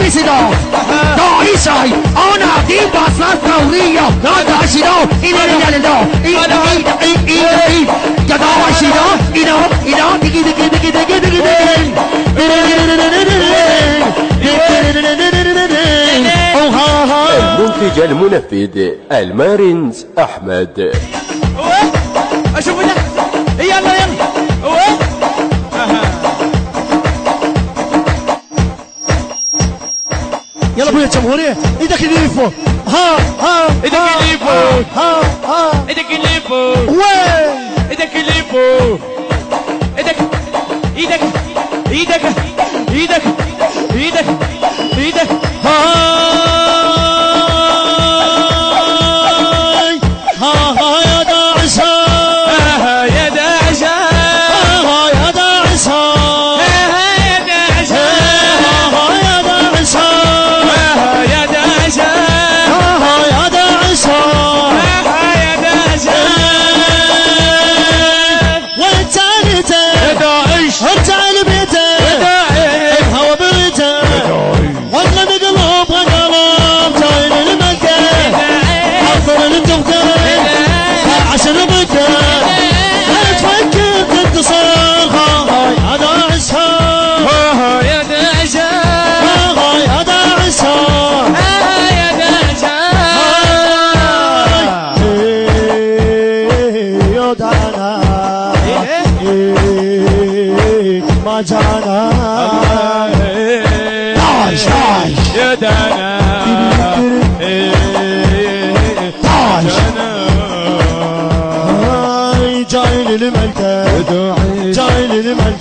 داعسنا داعسي أنا دي بصلات ثورية لا داعسنا إلا لا لا إلا يا داعسنا إلا دقي دقي دقي دقي دقي المنتج المنفذ المارينز أحمد. أشوف يلا يلا يلا ابويا الجمهورية ايدك اللي فوق ها ايدك اللي فوق ها ايدك اللي فوق وين ايدك اللي فوق ايدك ايدك ايدك ايدك ايدك ايدك يا داعسة يا داعسة يا داعسة يا داعسة يا داعسة يا داعسة يا داعسة يا داعسة وانت يا داعش ارجع لبيتك الهوى بيتك ولا بقلب جاي للمكان حضر الدكان عشان بكى لا تفكر تتصل يا داعسة يا داعسة يا داعسة يا داعسة يا دانا ما جانا عايش يا دانا جاي للملكة جاي للملكة